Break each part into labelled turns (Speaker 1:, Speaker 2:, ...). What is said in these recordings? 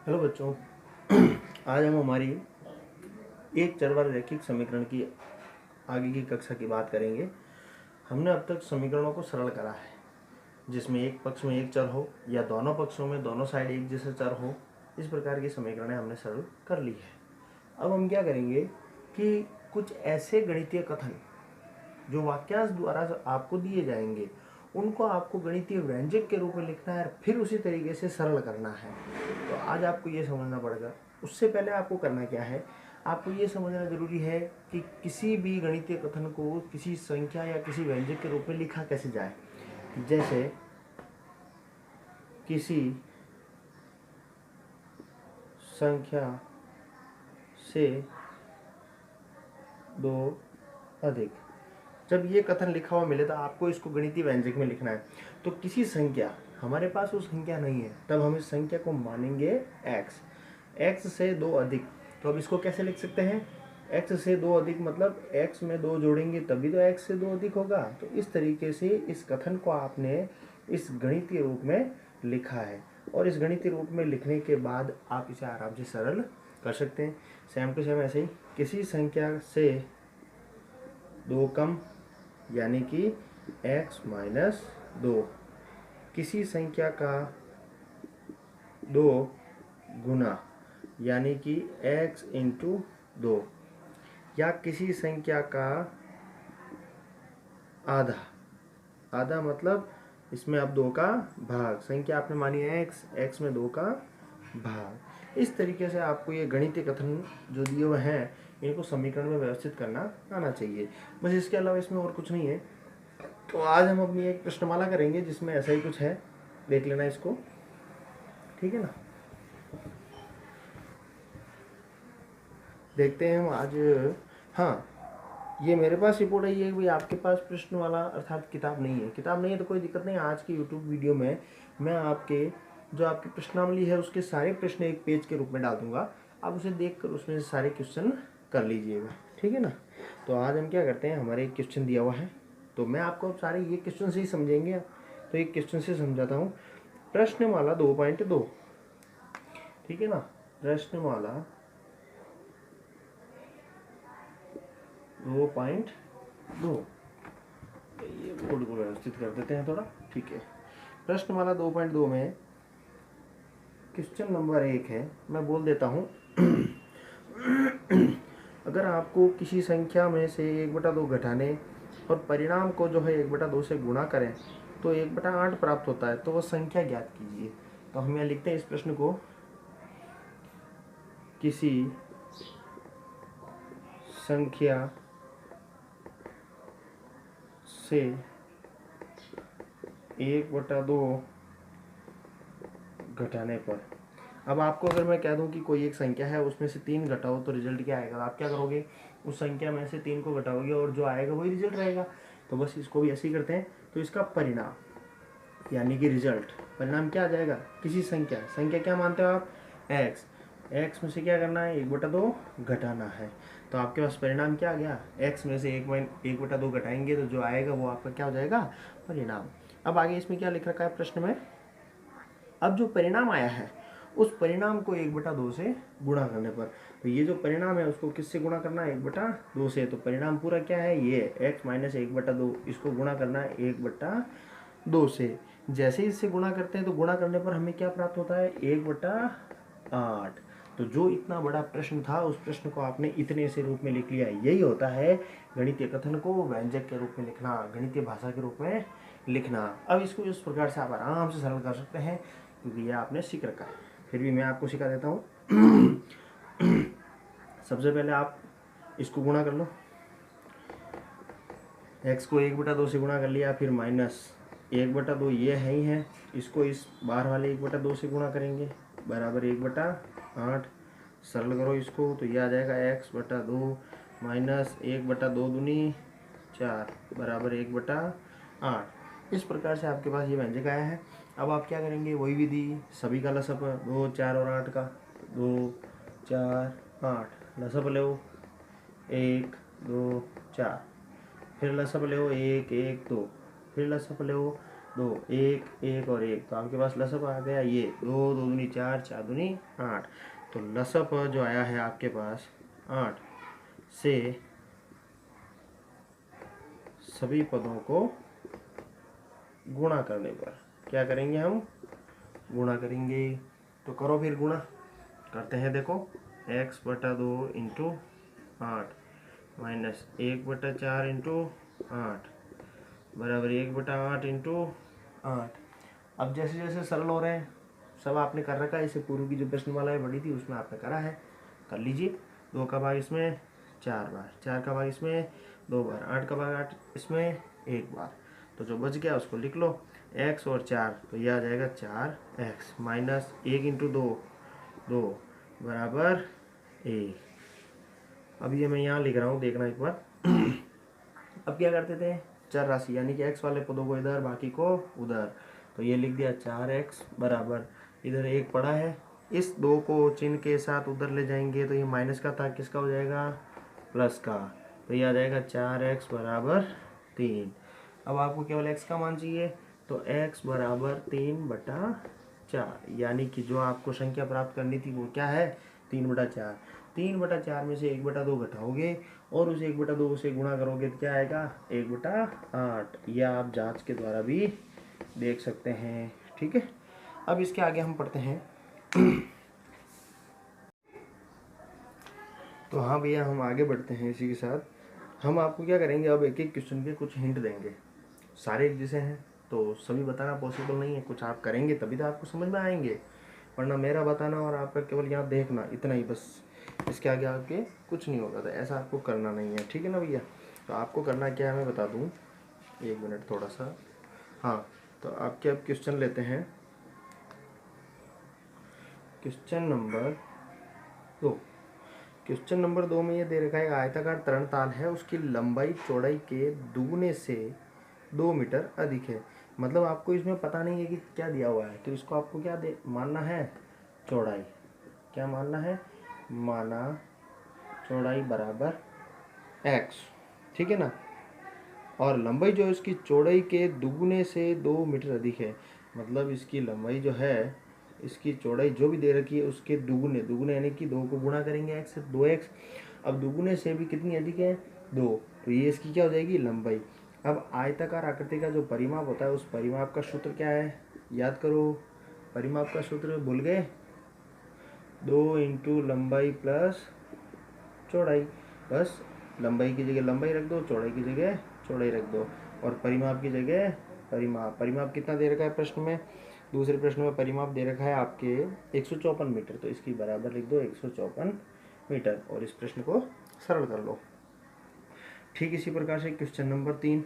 Speaker 1: Hello बच्चों। आज हम हमारी एक चरवार रैखिक समीकरण की आगे की कक्षा की बात करेंगे। हमने अब तक समीकरणों को सरल करा है, जिसमें एक पक्ष में एक चर हो या दोनों पक्षों में दोनों साइड एक जैसे चर हो। इस प्रकार की समीकरणें हमने सरल कर ली है। अब हम क्या करेंगे कि कुछ ऐसे गणितीय कथन जो वाक्यांश द्वारा आपको दिए जाएंगे, उनको आपको गणितीय व्यंजक के रूप में लिखना है, फिर उसी तरीके से सरल करना है। तो आज आपको ये समझना पड़ेगा। उससे पहले आपको करना क्या है, आपको ये समझना जरूरी है कि किसी भी गणितीय कथन को किसी संख्या या किसी व्यंजक के रूप में लिखा कैसे जाए। जैसे किसी संख्या से दो अधिक, जब ये कथन लिखा हुआ मिले तो आपको इसको गणितीय व्यंजक में लिखना है। तो किसी संख्या, हमारे पास वो संख्या नहीं है, तब हम इस संख्या को मानेंगे x। x से दो अधिक, तो अब इसको कैसे लिख सकते हैं? x से दो अधिक मतलब x में दो जोड़ेंगे तभी तो x से दो अधिक होगा। तो इस तरीके से इस कथन को आपने इस गणितीय रूप में लिखा है, और इस गणितीय रूप में लिखने के बाद आप इसे आराम से सरल कर सकते हैं। सेम टू सेम ऐसे ही किसी संख्या से दो कम यानी कि x माइनस दो, किसी संख्या का दो गुना यानी कि x इंटू दो, या किसी संख्या का आधा, आधा मतलब इसमें अब दो का भाग, संख्या आपने मानी है x में दो का भाग। इस तरीके से आपको ये गणितीय कथन जो दिए हुए हैं इनको समीकरण में व्यवस्थित करना आना चाहिए। बस इसके अलावा इसमें और कुछ नहीं है। तो आज हम अपनी एक प्रश्नमाला करेंगे जिसमें ऐसा ही कुछ है, देख लेना इसको, ठीक है ना। देखते हैं हम आज। हाँ, ये मेरे पास रिपोर्ट आई है कि भाई आपके पास प्रश्नमाला अर्थात किताब नहीं है। किताब नहीं है तो कोई दिक्कत नहीं, आज की यूट्यूब वीडियो में मैं आपके जो आपकी प्रश्नावली है उसके सारे प्रश्न एक पेज के रूप में डाल दूंगा। आप उसे देखकर उसमें से सारे क्वेश्चन कर लीजिएगा, ठीक है ना। तो आज हम क्या करते हैं, हमारे एक क्वेश्चन दिया हुआ है, तो मैं आपको अब सारे ये क्वेश्चन से ही समझेंगे। तो एक क्वेश्चन से समझाता हूँ। प्रश्नमाला 2.2, ठीक है ना। प्रश्नमाला 2.2, ये बोर्ड को व्यवस्थित कर देते हैं थोड़ा, ठीक है। प्रश्नमाला 2.2 में क्वेश्चन नंबर 1 है, मैं बोल देता हूँ। अगर आपको किसी संख्या में से 1/2 घटाने और परिणाम को जो है 1/2 से गुणा करें तो 1/8 प्राप्त होता है, तो वो संख्या ज्ञात कीजिए। तो हम यहाँ लिखते हैं इस प्रश्न को, किसी संख्या से 1/2 घटाने पर, अब आपको अगर मैं कह दूं कि कोई एक संख्या है उसमें से 3 घटाओ तो रिजल्ट क्या आएगा, आप क्या करोगे, उस संख्या में से 3 को घटाओगे और जो आएगा वही रिजल्ट रहेगा। तो बस इसको भी ऐसे ही करते हैं। तो इसका परिणाम यानी कि रिजल्ट, परिणाम क्या आ जाएगा, किसी संख्या, संख्या क्या मानते हो आप, x में से क्या करना है, 1/2 घटाना है। तो आपके पास परिणाम क्या आ गया, x में से 1/2 घटाएंगे तो जो आएगा वो आपका क्या हो जाएगा, परिणाम। अब आगे इसमें क्या लिख रखा है प्रश्न में, अब जो परिणाम आया है उस परिणाम को 1/2 से गुणा करने पर, तो ये जो परिणाम है उसको किससे गुणा करना है, 1/2 से। तो परिणाम पूरा क्या है, ये x माइनस 1/2, इसको गुणा करना है 1/2 से। जैसे ही इससे गुणा करते हैं तो गुणा करने पर हमें क्या प्राप्त होता है, 1/8। तो जो इतना बड़ा प्रश्न था उस प्रश्न को आपने इतने से रूप में लिख लिया। यही होता है गणितीय कथन को व्यंजक के रूप में लिखना, गणितीय भाषा के रूप में लिखना। अब इसको इस प्रकार से आप आराम से सरल कर सकते हैं क्योंकि ये आपने सीख रखा है। फिर भी मैं आपको सिखा देता हूँ। सबसे पहले आप इसको गुणा कर लो, x को 1/2 से गुणा कर लिया, फिर माइनस 1/2 ये है ही है, इसको इस बाहर वाले 1/2 से गुणा करेंगे बराबर 1/8। सरल करो इसको तो ये आ जाएगा x/2 माइनस 1/2 दूनी 4 बराबर 1/8। इस प्रकार से आपके पास ये व्यंजक आया है। अब आप क्या करेंगे, वही विधि, सभी का लसअप 2, 4 और 8 का, 2, 4, 8 लसअप ले 1, 2, 4, फिर लसअप ले 1, 1, 2, फिर लसअप ले 2, 1 1 और 1, तो आपके पास लसअप आ गया ये 2 2 दूनी 4 4 दूनी 8। तो लसअप जो आया है आपके पास 8 से सभी पदों को गुणा करने पर क्या करेंगे हम, गुणा करेंगे। तो करो फिर गुणा करते हैं। देखो x/2 इंटू 8 माइनस 1/4 इंटू 8 बराबर 1/8 इंटू 8। अब जैसे जैसे सरल हो रहे हैं, सब आपने कर रखा है, इसे पूर्व की जो प्रश्नमाला है बड़ी थी उसमें आपने करा है, कर लीजिए। 2 का भाग इसमें 4 बार, 4 का भाग इसमें 2 बार, 8 का भाग 8 इसमें 1 बार। तो जो बच गया उसको लिख लो, x और 4, तो यह आ जाएगा 4x माइनस 1 इंटू 2 2 बराबर 1। अब ये मैं यहाँ लिख रहा हूँ, देखना एक बार। अब क्या करते थे, चर राशि यानी कि x वाले पदों को इधर बाकी को उधर, तो ये लिख दिया 4x बराबर, इधर 1 पड़ा है, इस 2 को चिन्ह के साथ उधर ले जाएंगे तो ये माइनस का था, किसका हो जाएगा, प्लस का। तो ये आ जाएगा 4x बराबर 3। अब आपको केवल x का मान चाहिए, तो x बराबर 3/4, यानी कि जो आपको संख्या प्राप्त करनी थी वो क्या है, 3/4। 3/4 में से 1/2 घटाओगे और उस 1/2 से गुणा करोगे तो क्या आएगा, 1/8। यह आप जांच के द्वारा भी देख सकते हैं। ठीक है, अब इसके आगे हम पढ़ते हैं। तो हाँ भैया, हम आगे बढ़ते हैं। इसी के साथ हम आपको क्या करेंगे, अब एक एक क्वेश्चन के कुछ हिंट देंगे। सारे एक जैसे हैं तो सभी बताना पॉसिबल नहीं है, कुछ आप करेंगे तभी तो आपको समझ में आएंगे, वरना मेरा बताना और आपका केवल यहाँ देखना, इतना ही बस। इसके आगे आपके कुछ नहीं होगा, तो ऐसा आपको करना नहीं है। ठीक है ना भैया। तो आपको करना क्या है मैं बता दूँ, 1 मिनट थोड़ा सा। हाँ, तो आपके अब क्वेश्चन लेते हैं। Question number 2। क्वेश्चन नंबर 2 में ये दे रखा है, आयताकार तरणताल है, उसकी लंबाई चौड़ाई के दुगने से 2 मीटर अधिक है। मतलब आपको इसमें पता नहीं है कि क्या दिया हुआ है, तो इसको आपको क्या मानना है, चौड़ाई। क्या मानना है, माना चौड़ाई बराबर x, ठीक है ना। और लंबाई जो है इसकी चौड़ाई के दुगने से 2 मीटर अधिक है। मतलब इसकी लंबाई जो है, इसकी चौड़ाई जो भी दे रखी है उसके दुगने, दुगने यानी कि 2 को गुणा करेंगे x से, 2x। अब दुगने से भी कितनी अधिक है, 2, तो ये इसकी क्या हो जाएगी, लंबाई। अब आयताकार आकृति का जो परिमाप होता है, उस परिमाप का सूत्र क्या है, याद करो। परिमाप का सूत्र भूल गए, 2 इंटू लंबाई प्लस चौड़ाई। बस लंबाई की जगह लंबाई रख दो, चौड़ाई की जगह चौड़ाई रख दो, और परिमाप की जगह परिमाप। परिमाप कितना दे रखा है प्रश्न में, दूसरे प्रश्न में परिमाप दे रखा है आपके 154 मीटर, तो इसकी बराबर लिख दो 154 मीटर, और इस प्रश्न को सरल कर लो। ठीक इसी प्रकार से क्वेश्चन नंबर 3।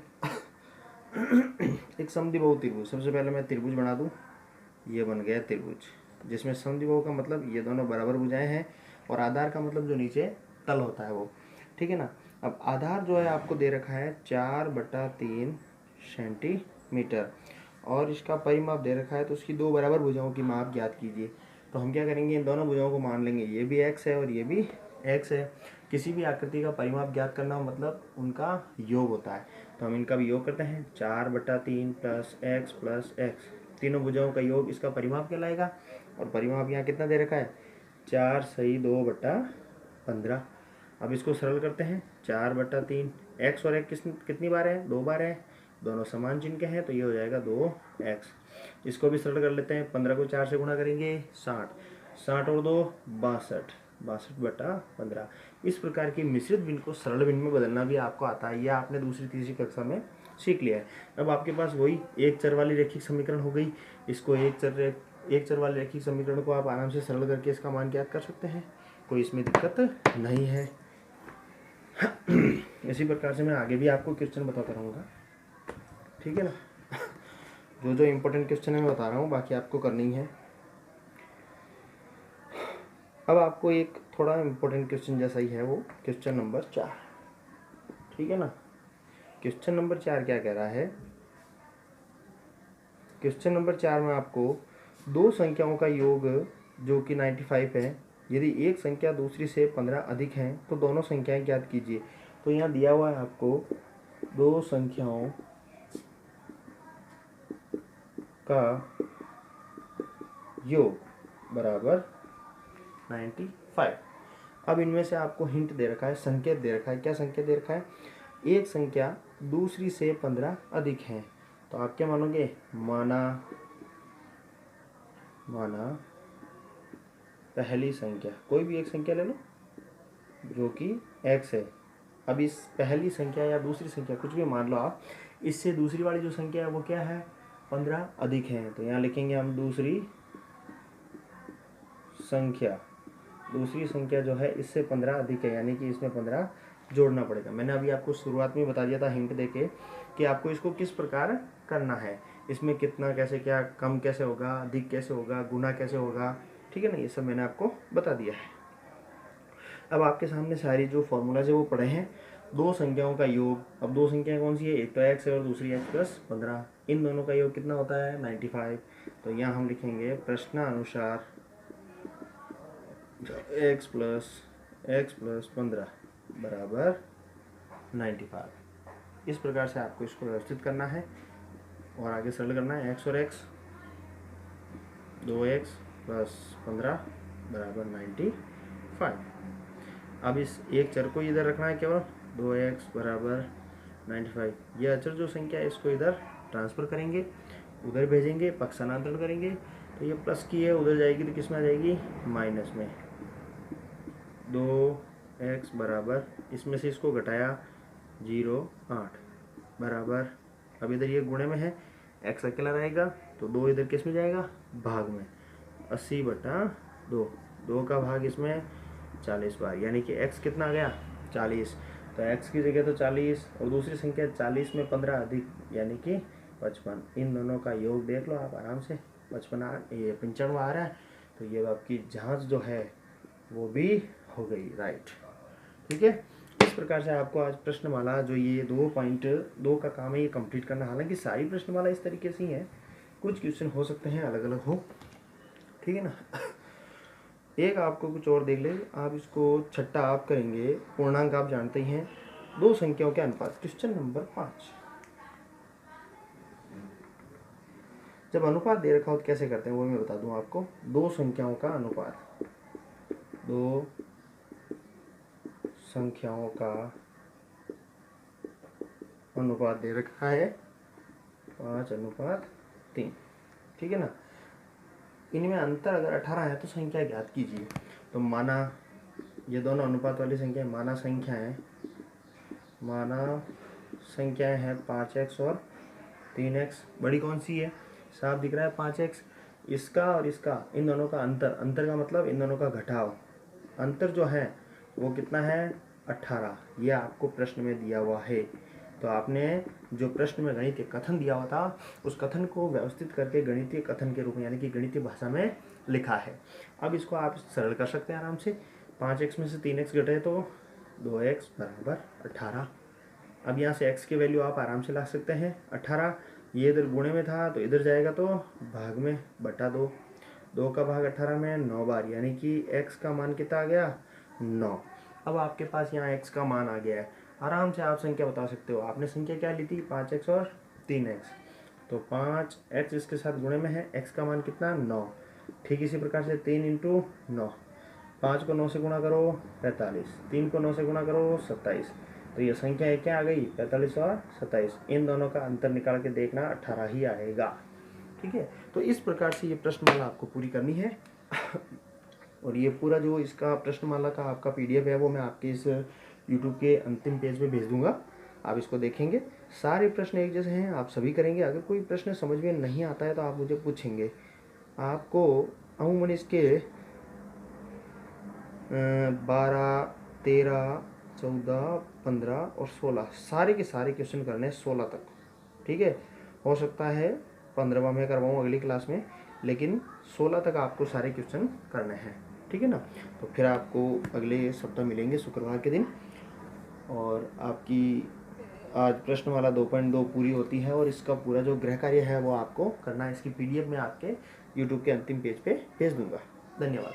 Speaker 1: एक समद्विबाहु त्रिभुज। सबसे पहले मैं त्रिभुज बना दूं, ये बन गया त्रिभुज, जिसमें समद्विबाहु का मतलब ये दोनों बराबर भुजाएं हैं, और आधार का मतलब जो नीचे तल होता है वो। ठीक है ना। अब आधार जो है आपको दे रखा है 4/3 सेंटीमीटर, और इसका परिमाप दे रखा है, तो उसकी 2 बराबर भुजाओं की माप ज्ञात कीजिए। तो हम क्या करेंगे, इन दोनों भुजाओं को मान लेंगे, ये भी x है और ये भी x है। किसी भी आकृति का परिमाप ज्ञात करना मतलब उनका योग होता है, तो हम इनका भी योग करते हैं। 4/3 प्लस x प्लस x, तीनों भुजाओं का योग इसका परिमाप कहलाएगा। और परिमाप यहाँ कितना दे रखा है, 4 सही 2/15। अब इसको सरल करते हैं, 4/3, x और x कितनी बार है, 2 बार है, दोनों समान चिन्ह के हैं, तो ये हो जाएगा 2x। इसको भी सरल कर लेते हैं, 15 को 4 से गुणा करेंगे 60, 60 और 2 62, 62/15। इस प्रकार की मिश्रित भिन्न को सरल भिन्न में बदलना भी आपको आता है, यह आपने दूसरी तीसरी कक्षा में सीख लिया है। अब आपके पास वही एक चर वाली रैखिक समीकरण हो गई। इसको एक चर वाले रैखिक समीकरण को आप आराम से सरल करके इसका मान ज्ञात कर सकते हैं, कोई इसमें दिक्कत नहीं है। इसी प्रकार से मैं आगे भी आपको क्वेश्चन बताता रहूँगा, ठीक है ना। जो जो इम्पोर्टेंट क्वेश्चन है मैं बता रहा हूँ, बाकी आपको करनी है। अब आपको एक थोड़ा इम्पोर्टेंट क्वेश्चन जैसा ही है, वो क्वेश्चन नंबर 4, ठीक है ना। क्वेश्चन नंबर 4 क्या कह रहा है, क्वेश्चन नंबर 4 में आपको 2 संख्याओं का योग जो कि 95 है, यदि एक संख्या दूसरी से 15 अधिक है तो दोनों संख्याएं ज्ञात कीजिए। तो यहाँ दिया हुआ है आपको 2 संख्याओं का योग बराबर 95। अब इनमें से आपको हिंट दे रखा है, संकेत दे रखा है। क्या संकेत दे रखा है? एक संख्या दूसरी से 15 अधिक है। तो आप क्या मानोगे? माना पहली संख्या, कोई भी एक संख्या ले लो जो कि x है। अब इस पहली संख्या या दूसरी संख्या कुछ भी मान लो आप, इससे दूसरी वाली जो संख्या है वो क्या है? 15 अधिक है। तो यहाँ लिखेंगे हम दूसरी संख्या जो है इससे 15 अधिक है, यानी कि इसमें 15 जोड़ना पड़ेगा। मैंने अभी आपको शुरुआत में बता दिया था हिंट देके कि आपको इसको किस प्रकार करना है, इसमें कितना कैसे, क्या कम कैसे होगा, अधिक कैसे होगा, गुना कैसे होगा, ठीक है ना, ये सब मैंने आपको बता दिया है। अब आपके सामने सारी जो फॉर्मूलाज है वो पढ़े हैं। दो संख्याओं का योग, अब दो संख्याएं कौन सी है? एक तो x है और दूसरी x प्लस 15। इन दोनों का योग कितना होता है? 95। तो यहाँ हम लिखेंगे प्रश्नानुसार x प्लस 15 बराबर 95। इस प्रकार से आपको इसको व्यवस्थित करना है और आगे सरल करना है। x और x, 2x प्लस 15 बराबर 95। अब इस एक चर को इधर रखना है केवल, 2x बराबर 95। यह अचर जो संख्या है इसको इधर ट्रांसफर करेंगे, उधर भेजेंगे, पक्षांतरण करेंगे। तो ये प्लस की है, उधर जाएगी तो किस में आ जाएगी? माइनस में। 2x बराबर, इसमें से इसको घटाया 0.8 बराबर, अब इधर ये गुणे में है, x अकेला रहेगा तो 2 इधर किस में जाएगा? भाग में। 80/2, 2 का भाग इसमें 40 बार, यानी कि x कितना आ गया? 40। तो x की जगह तो 40 और दूसरी संख्या 40 में 15 अधिक, यानी कि 55। इन दोनों का योग देख लो आप आराम से, 55 ये 95 आ रहा है। तो ये आपकी जांच जो है वो भी हो गई, राइट। ठीक है, इस प्रकार से आपको आज प्रश्नमाला जो ये 2.2 का काम है ये कंप्लीट करना। हालांकि सारी प्रश्नमाला इस तरीके से ही है, कुछ क्वेश्चन हो सकते हैं अलग अलग हो, ठीक है ना। एक आपको कुछ और देख ले, आप इसको छठा आप करेंगे, पूर्णांक आप जानते ही हैं, दो संख्याओं के अनुपात। Question number 5। जब अनुपात दे रखा हो तो कैसे करते हैं वो मैं बता दूं आपको। दो संख्याओं का अनुपात, दो संख्याओं का अनुपात दे रखा है 5:3, ठीक है ना। इनमें अंतर अगर 18 है तो संख्या ज्ञात कीजिए। तो माना ये दोनों अनुपात वाली संख्या, माना संख्याएं हैं 5x और 3x। बड़ी कौन सी है? साफ दिख रहा है 5x। इसका और इसका, इन दोनों का अंतर का मतलब इन दोनों का घटाव, अंतर जो है वो कितना है? 18। यह आपको प्रश्न में दिया हुआ है। तो आपने जो प्रश्न में गणितीय कथन दिया हुआ था उस कथन को व्यवस्थित करके गणितीय कथन के रूप में, यानी कि गणितीय भाषा में लिखा है। अब इसको आप सरल कर सकते हैं आराम से। 5x में से 3x घटे तो 2x बराबर 18। अब यहाँ से x की वैल्यू आप आराम से ला सकते हैं 18। ये इधर गुणे में था तो इधर जाएगा तो भाग में, बटा 2। 2 का भाग 18 में 9 बार, यानी कि x का मान कितना आ गया? 9। अब आपके पास यहाँ x का मान आ गया है, आराम से आप संख्या बता सकते हो। आपने संख्या क्या ली थी? 5x और 3x। तो 5x इसके साथ गुणे में है, x का मान कितना? 9। ठीक इसी प्रकार से 3 × 9, 5 को 9 से गुणा करो 45, 3 को 9 से गुणा करो 27। तो ये संख्या क्या आ गई? 45 और 27। इन दोनों का अंतर निकाल के देखना, 18 ही आएगा। ठीक है, तो इस प्रकार से ये प्रश्नमाला आपको पूरी करनी है। और ये पूरा जो इसका प्रश्नमाला का आपका PDF है वो मैं आपके इस YouTube के अंतिम पेज पे भेज दूंगा, आप इसको देखेंगे। सारे प्रश्न एक जैसे हैं, आप सभी करेंगे। अगर कोई प्रश्न समझ में नहीं आता है तो आप मुझे पूछेंगे। आपको अमूमन इसके 12, 13, 14, 15 और 16 सारे के सारे क्वेश्चन करने हैं 16 तक। ठीक है, हो सकता है 15वां मैं करवाऊँ अगली क्लास में, लेकिन 16 तक आपको सारे क्वेश्चन करने हैं। ठीक है ना। तो फिर आपको अगले सप्ताह मिलेंगे शुक्रवार के दिन, और आपकी आज प्रश्नमाला 2.2 पूरी होती है। और इसका पूरा जो गृह कार्य है वो आपको करना है। इसकी PDF मैं आपके YouTube के अंतिम पेज पे भेज दूंगा। धन्यवाद।